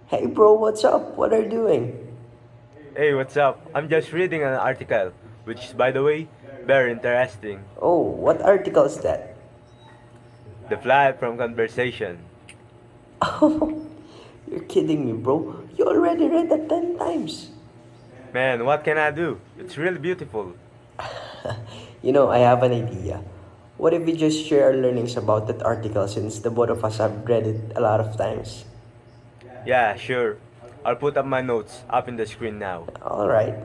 Hey bro, what's up? What are you doing? Hey, what's up? I'm just reading an article, which is, by the way, very interesting. Oh, what article is that? The flight from conversation. Oh, you're kidding me, bro. You already read that 10 times. Man, what can I do? It's really beautiful. I have an idea. What if we just share our learnings about that article since the both of us have read it a lot of times? Yeah, sure. I'll put up my notes up in the screen now. Alright.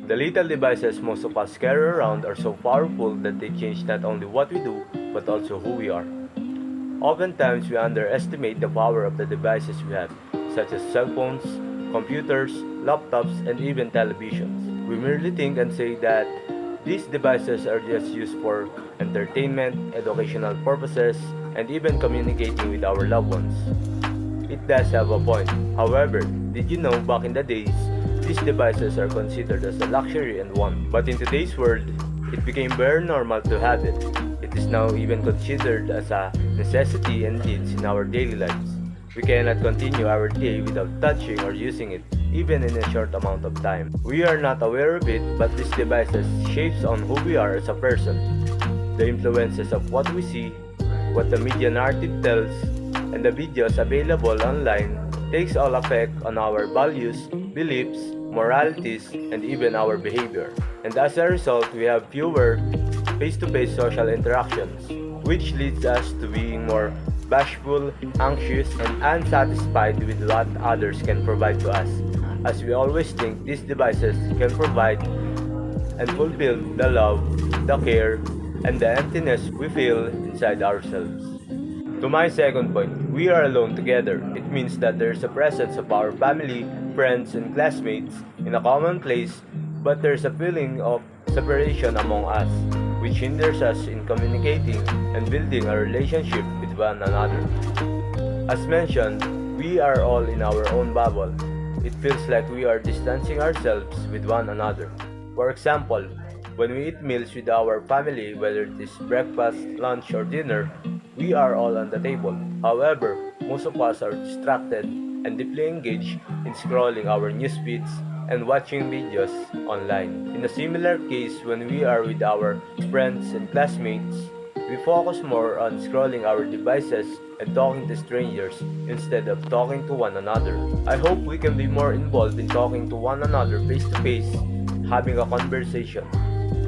The little devices most of us carry around are so powerful that they change not only what we do, but also who we are. Oftentimes, we underestimate the power of the devices we have, such as cell phones, computers, laptops, and even televisions. We merely think and say that these devices are just used for entertainment, educational purposes, and even communicating with our loved ones. It does have a point. However, did you know back in the days, these devices are considered as a luxury and want, but in today's world, it became very normal to have it. It is now even considered as a necessity and needs in our daily lives. We cannot continue our day without touching or using it, even in a short amount of time. We are not aware of it, but these devices shapes on who we are as a person. The influences of what we see, what the media narrative tells, and the videos available online takes all effect on our values, beliefs, moralities, and even our behavior. And as a result, we have fewer face-to-face social interactions, which leads us to being more bashful, anxious, and unsatisfied with what others can provide to us, as we always think these devices can provide and fulfill the love, the care, and the emptiness we feel inside ourselves. To my second point, we are alone together. It means that there is a presence of our family, friends, and classmates in a common place, but there is a feeling of separation among us, which hinders us in communicating and building a relationship with one another. As mentioned, we are all in our own bubble. It feels like we are distancing ourselves with one another. For example, when we eat meals with our family, whether it is breakfast, lunch, or dinner, we are all on the table. However, most of us are distracted and deeply engaged in scrolling our news feeds and watching videos online. In a similar case, when we are with our friends and classmates, we focus more on scrolling our devices and talking to strangers instead of talking to one another. I hope we can be more involved in talking to one another face to face, having a conversation,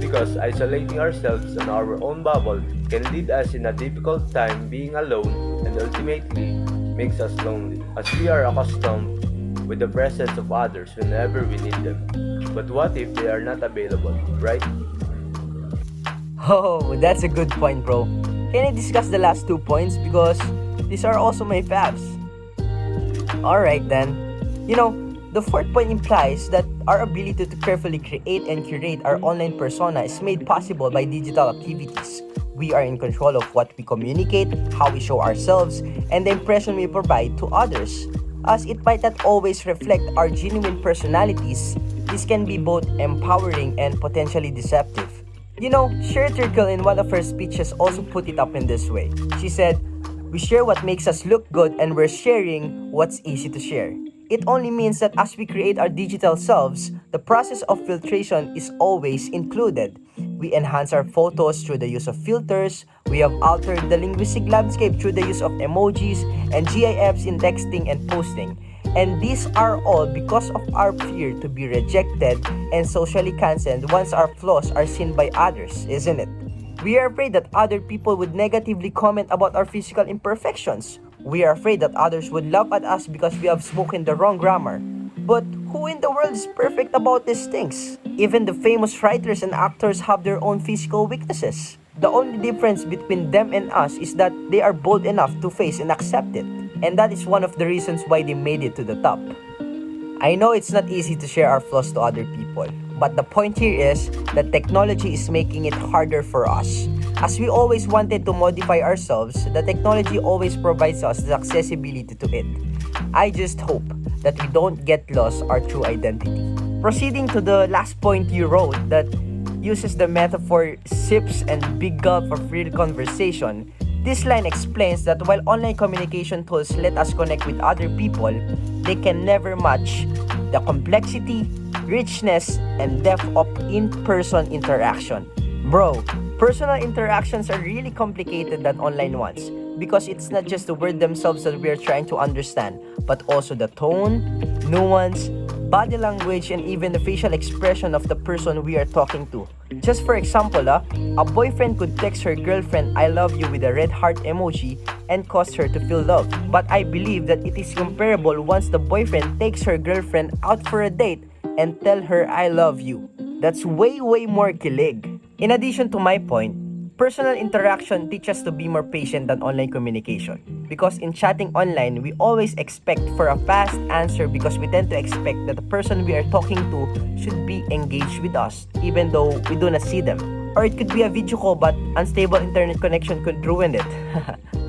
because isolating ourselves in our own bubble can lead us in a difficult time being alone and ultimately makes us lonely, as we are accustomed with the presence of others whenever we need them. But what if they are not available, right? Oh, that's a good point, bro. Can I discuss the last 2 points because these are also my faves? Alright then. The fourth point implies that our ability to carefully create and curate our online persona is made possible by digital activities. We are in control of what we communicate, how we show ourselves, and the impression we provide to others. As it might not always reflect our genuine personalities, this can be both empowering and potentially deceptive. Sherry Turkle in one of her speeches also put it up in this way. She said, "We share what makes us look good and we're sharing what's easy to share." It only means that as we create our digital selves, the process of filtration is always included. We enhance our photos through the use of filters, we have altered the linguistic landscape through the use of emojis and GIFs in texting and posting. And these are all because of our fear to be rejected and socially cancelled once our flaws are seen by others, isn't it? We are afraid that other people would negatively comment about our physical imperfections. We are afraid that others would laugh at us because we have spoken the wrong grammar. But who in the world is perfect about these things? Even the famous writers and actors have their own physical weaknesses. The only difference between them and us is that they are bold enough to face and accept it. And that is one of the reasons why they made it to the top. I know it's not easy to share our flaws to other people, but the point here is that technology is making it harder for us. As we always wanted to modify ourselves, the technology always provides us the accessibility to it. I just hope that we don't get lost our true identity. Proceeding to the last point you wrote that uses the metaphor sips and big gulp of real conversation, This line explains that while online communication tools let us connect with other people, they can never match the complexity, richness, and depth of in-person interaction. Bro, personal interactions are really complicated than online ones because it's not just the word themselves that we are trying to understand, but also the tone, nuance, body language, and even the facial expression of the person we are talking to. Just for example, a boyfriend could text her girlfriend "I love you" with a red heart emoji and cause her to feel love. But I believe that it is comparable once the boyfriend takes her girlfriend out for a date and tell her "I love you." That's way more kilig. In addition to my point, personal interaction teaches us to be more patient than online communication. Because in chatting online, we always expect for a fast answer because we tend to expect that the person we are talking to should be engaged with us, even though we do not see them. Or it could be a video call but unstable internet connection could ruin it.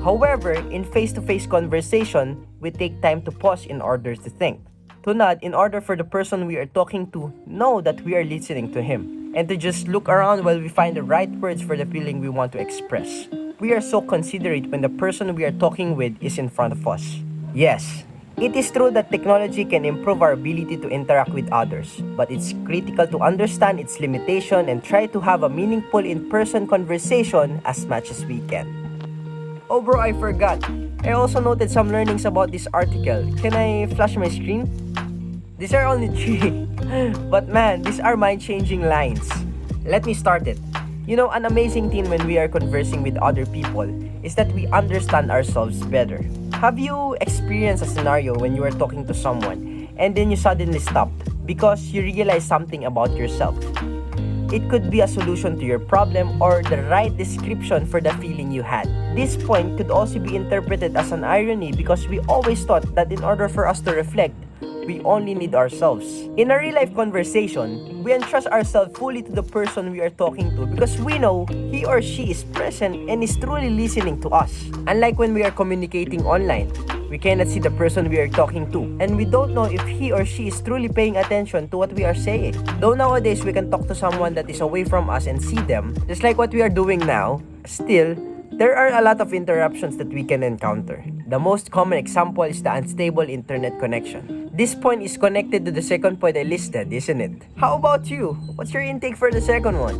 However, in face-to-face conversation, we take time to pause in order to think. To nod in order for the person we are talking to know that we are listening to him. And to just look around while we find the right words for the feeling we want to express. We are so considerate when the person we are talking with is in front of us. Yes, it is true that technology can improve our ability to interact with others, but it's critical to understand its limitation and try to have a meaningful in-person conversation as much as we can. Oh bro, I forgot. I also noted some learnings about this article. Can I flash my screen? These are only 3. But man, these are mind-changing lines. Let me start it. You know, an amazing thing when we are conversing with other people is that we understand ourselves better. Have you experienced a scenario when you are talking to someone and then you suddenly stopped because you realize something about yourself? It could be a solution to your problem or the right description for the feeling you had. This point could also be interpreted as an irony because we always thought that in order for us to reflect, we only need ourselves. In a real-life conversation, we entrust ourselves fully to the person we are talking to because we know he or she is present and is truly listening to us. Unlike when we are communicating online, we cannot see the person we are talking to, and we don't know if he or she is truly paying attention to what we are saying. Though nowadays we can talk to someone that is away from us and see them, just like what we are doing now, still, there are a lot of interruptions that we can encounter. The most common example is the unstable internet connection. This point is connected to the second point I listed, isn't it? How about you? What's your intake for the second one?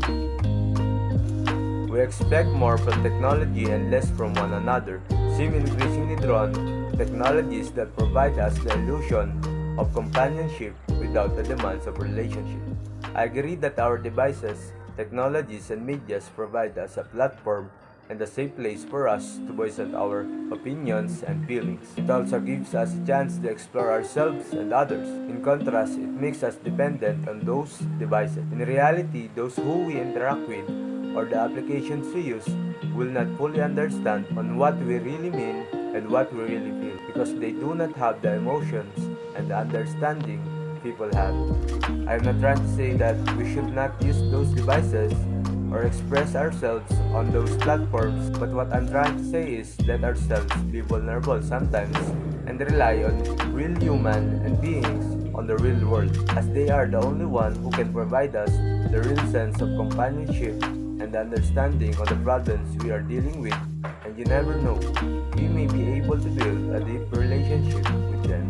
We expect more from technology and less from one another, seem increasingly drawn to technologies that provide us the illusion of companionship without the demands of relationship. I agree that our devices, technologies, and medias provide us a platform and a safe place for us to voice out our opinions and feelings. It also gives us a chance to explore ourselves and others. In contrast, it makes us dependent on those devices. In reality, those who we interact with or the applications we use will not fully understand on what we really mean and what we really feel because they do not have the emotions and the understanding people have. I am not trying to say that we should not use those devices or express ourselves on those platforms, but what I'm trying to say is let ourselves be vulnerable sometimes and rely on real human and beings on the real world, as they are the only one who can provide us the real sense of companionship and understanding of the problems we are dealing with, and you never know, we may be able to build a deep relationship with them.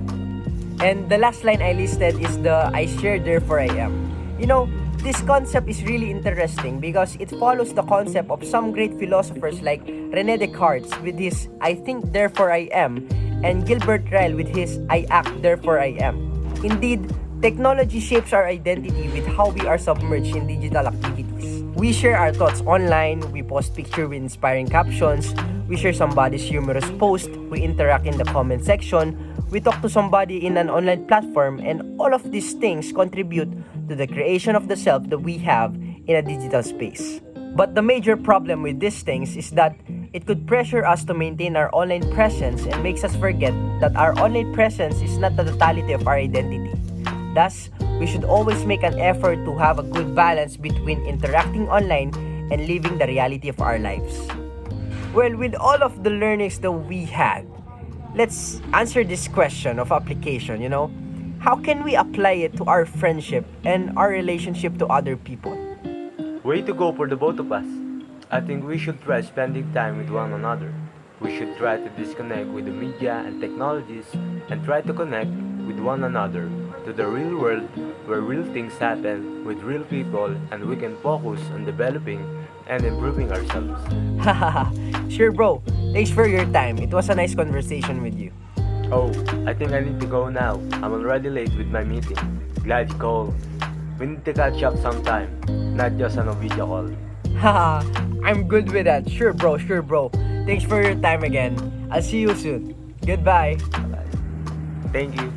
And the last line I listed is the "I share, therefore I am." You know, this concept is really interesting because it follows the concept of some great philosophers like René Descartes with his "I think, therefore I am," and Gilbert Ryle with his "I act, therefore I am." Indeed, technology shapes our identity with how we are submerged in digital activities. We share our thoughts online, we post pictures with inspiring captions, we share somebody's humorous post, we interact in the comment section, we talk to somebody in an online platform, and all of these things contribute to the creation of the self that we have in a digital space. But the major problem with these things is that it could pressure us to maintain our online presence and makes us forget that our online presence is not the totality of our identity. Thus, we should always make an effort to have a good balance between interacting online and living the reality of our lives. Well, with all of the learnings that we had, let's answer this question of application, How can we apply it to our friendship and our relationship to other people? Way to go for the both of us. I think we should try spending time with one another. We should try to disconnect with the media and technologies and try to connect with one another to the real world where real things happen with real people and we can focus on developing and improving ourselves. Hahaha. Sure, bro. Thanks for your time. It was a nice conversation with you. Oh, I think I need to go now. I'm already late with my meeting. Glad you called. We need to catch up sometime, not just on a video call. Haha. I'm good with that. Sure, bro. Sure, bro. Thanks for your time again. I'll see you soon. Goodbye. Bye. Thank you.